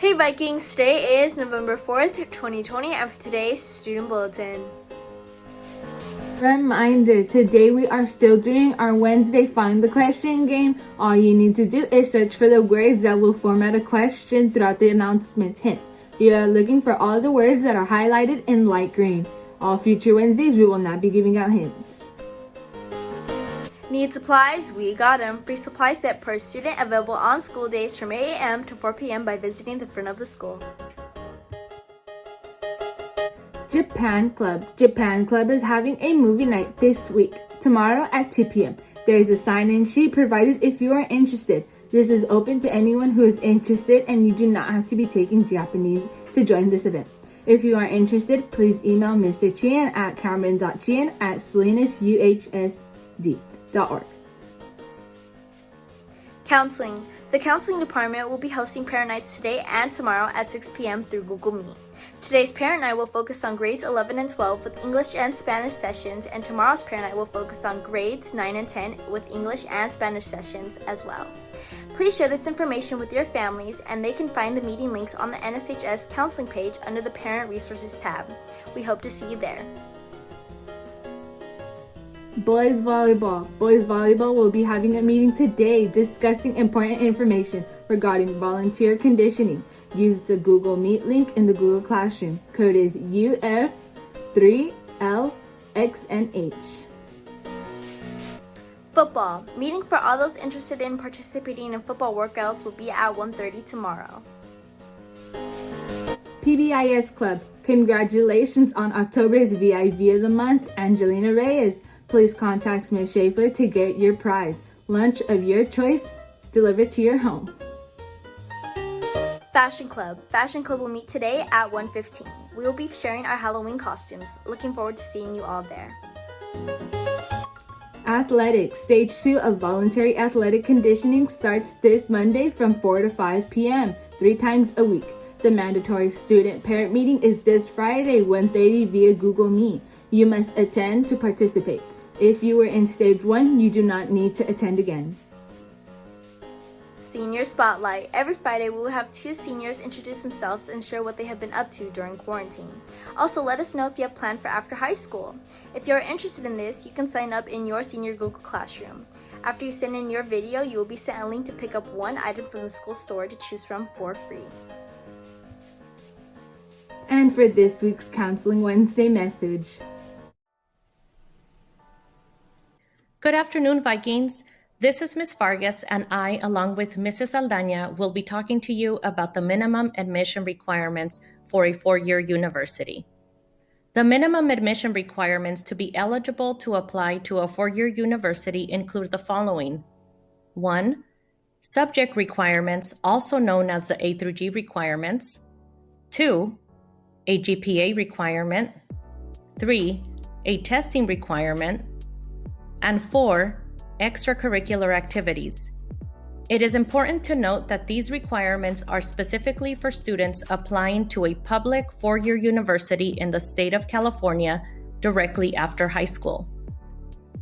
Hey Vikings, today is November 4th, 2020, and for today's Student Bulletin. Reminder, today we are still doing our Wednesday Find the Question game. All you need to do is search for the words that will format a question throughout the announcement hint. We are looking for all the words that are highlighted in light green. All future Wednesdays, we will not be giving out hints. Need supplies? We got them. Free supply set per student available on school days from 8 a.m. to 4 p.m. by visiting the front of the school. Japan Club is having a movie night this week, tomorrow at 2 p.m. There is a sign-in sheet provided if you are interested. This is open to anyone who is interested, and you do not have to be taking Japanese to join this event. If you are interested, please email Mr. Chien at cameron.chien@salinasuhsd.org. Counseling. The counseling department will be hosting parent nights today and tomorrow at 6 p.m. through Google Meet. Today's parent night will focus on grades 11 and 12 with English and Spanish sessions, and tomorrow's parent night will focus on grades 9 and 10 with English and Spanish sessions as well. Please share this information with your families, and they can find the meeting links on the NSHS counseling page under the Parent Resources tab. We hope to see you there. Boys volleyball will be having a meeting today discussing important information regarding volunteer conditioning. Use the Google Meet link in the Google Classroom. Code is UF3LXNH. Football. Meeting for all those interested in participating in football workouts will be at 1:30 tomorrow. PBIS Club. Congratulations on October's VIV of the month, Angelina Reyes. Please contact Ms. Schaefer to get your prize. Lunch of your choice delivered to your home. Fashion Club. Fashion Club will meet today at 1:15. We will be sharing our Halloween costumes. Looking forward to seeing you all there. Athletics. Stage 2 of voluntary athletic conditioning starts this Monday from 4 to 5 p.m., 3 times a week. The mandatory student-parent meeting is this Friday, 1:30 via Google Meet. You must attend to participate. If you were in Stage 1, you do not need to attend again. Senior Spotlight. Every Friday, we will have 2 seniors introduce themselves and share what they have been up to during quarantine. Also, let us know if you have planned for after high school. If you are interested in this, you can sign up in your senior Google Classroom. After you send in your video, you will be sent a link to pick up one item from the school store to choose from for free. And for this week's Counseling Wednesday message. Good afternoon, Vikings. This is Ms. Vargas, and I, along with Mrs. Aldana, will be talking to you about the minimum admission requirements for a 4-year university. The minimum admission requirements to be eligible to apply to a 4-year university include the following. 1. Subject requirements, also known as the A through G requirements. 2. A GPA requirement. 3. A testing requirement. And 4. Extracurricular activities. It is important to note that these requirements are specifically for students applying to a public 4-year university in the state of California directly after high school.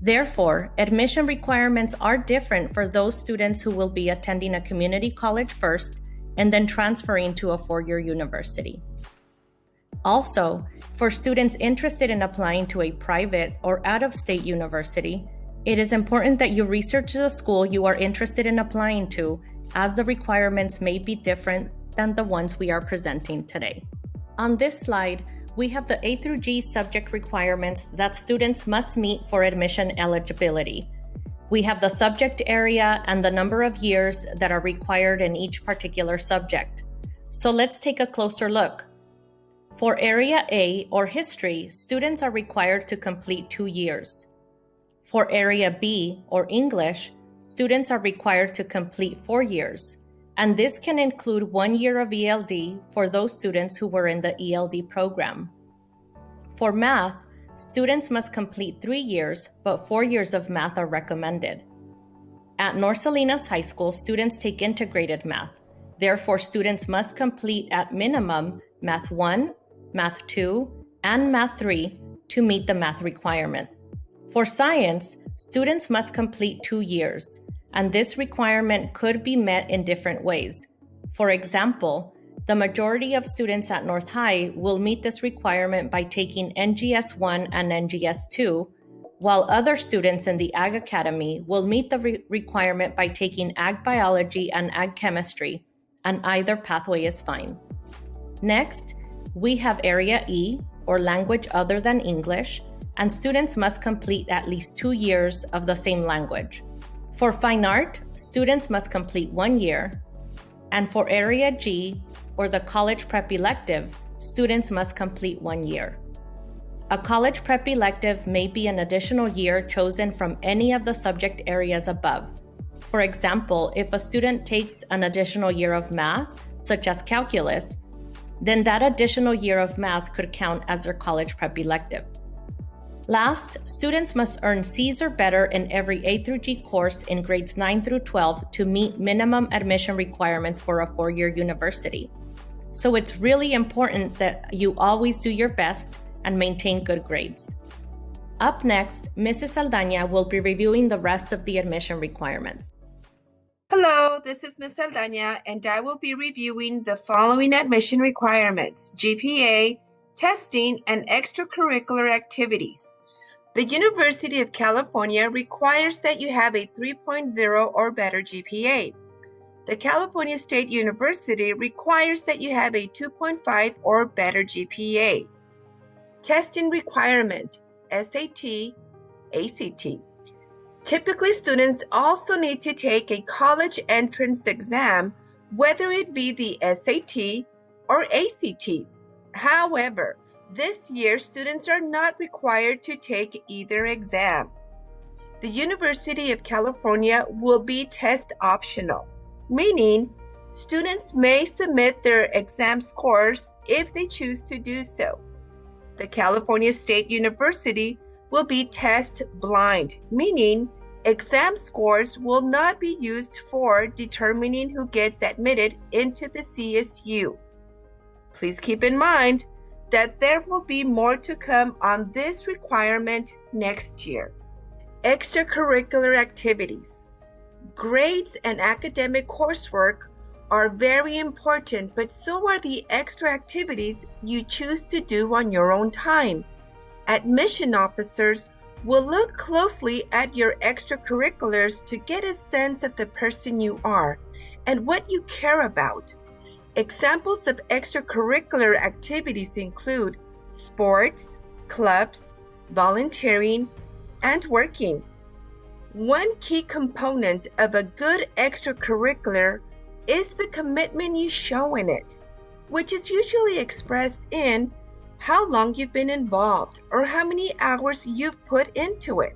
Therefore, admission requirements are different for those students who will be attending a community college first and then transferring to a 4-year university. Also, for students interested in applying to a private or out-of-state university, it is important that you research the school you are interested in applying to, as the requirements may be different than the ones we are presenting today. On this slide, we have the A through G subject requirements that students must meet for admission eligibility. We have the subject area and the number of years that are required in each particular subject. So let's take a closer look. For Area A, or History, students are required to complete 2 years. For Area B, or English, students are required to complete 4 years, and this can include 1 year of ELD for those students who were in the ELD program. For Math, students must complete 3 years, but 4 years of math are recommended. At North Salinas High School, students take integrated math. Therefore, students must complete at minimum Math 1, Math 2, and Math 3 to meet the math requirement. For Science, students must complete 2 years, and this requirement could be met in different ways. For example, The majority of students at North High will meet this requirement by taking NGS 1 and NGS 2, while other students in the Ag Academy will meet the requirement by taking Ag Biology and Ag Chemistry, and either pathway is fine. Next, we have Area E, or Language Other Than English, and students must complete at least 2 years of the same language. For Fine Art, students must complete 1 year, and for Area G, or the College Prep Elective, students must complete 1 year. A college prep elective may be an additional year chosen from any of the subject areas above. For example, if a student takes an additional year of math, such as calculus, then that additional year of math could count as their college prep elective. Last, students must earn C's or better in every A through G course in grades 9 through 12 to meet minimum admission requirements for a 4-year university. So it's really important that you always do your best and maintain good grades. Up next, Mrs. Saldaña will be reviewing the rest of the admission requirements. Hello, this is Ms. Saldaña, and I will be reviewing the following admission requirements: GPA, testing, and extracurricular activities. The University of California requires that you have a 3.0 or better GPA. The California State University requires that you have a 2.5 or better GPA. Testing requirement: SAT, ACT. Typically, students also need to take a college entrance exam, whether it be the SAT or ACT. However, this year, students are not required to take either exam. The University of California will be test optional, meaning students may submit their exam scores if they choose to do so. The California State University will be test blind, meaning exam scores will not be used for determining who gets admitted into the CSU. Please keep in mind that there will be more to come on this requirement next year. Extracurricular activities. Grades and academic coursework are very important, but so are the extra activities you choose to do on your own time. Admission officers will look closely at your extracurriculars to get a sense of the person you are and what you care about. Examples of extracurricular activities include sports, clubs, volunteering, and working. One key component of a good extracurricular is the commitment you show in it, which is usually expressed in how long you've been involved or how many hours you've put into it.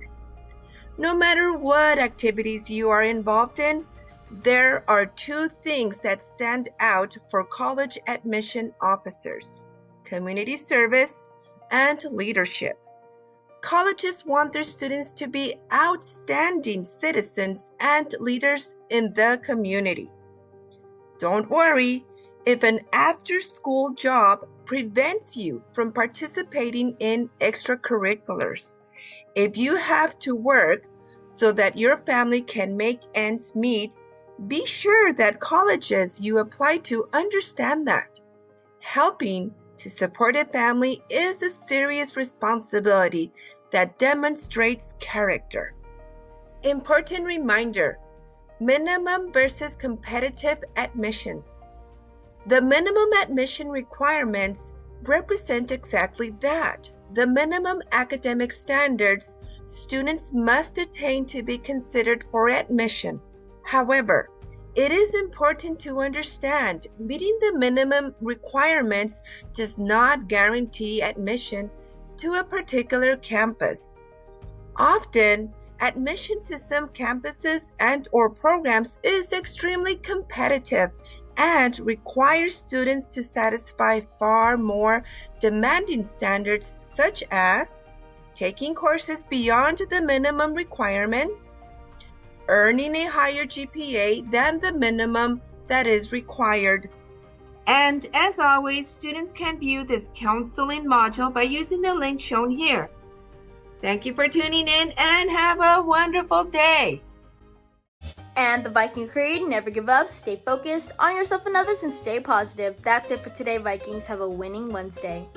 No matter what activities you are involved in, there are 2 things that stand out for college admission officers: community service and leadership. Colleges want their students to be outstanding citizens and leaders in the community. Don't worry if an after-school job prevents you from participating in extracurriculars. If you have to work so that your family can make ends meet, be sure that colleges you apply to understand that. Helping to support a family is a serious responsibility that demonstrates character. Important reminder: minimum versus competitive admissions. The minimum admission requirements represent exactly that: the minimum academic standards students must attain to be considered for admission. However, it is important to understand meeting the minimum requirements does not guarantee admission to a particular campus. Often, admission to some campuses and/or programs is extremely competitive and requires students to satisfy far more demanding standards, such as taking courses beyond the minimum requirements, earning a higher GPA than the minimum that is required. And as always, students can view this counseling module by using the link shown here. Thank you for tuning in and have a wonderful day. And the Viking creed, never give up, stay focused on yourself and others, and stay positive. That's it for today, Vikings. Have a winning Wednesday.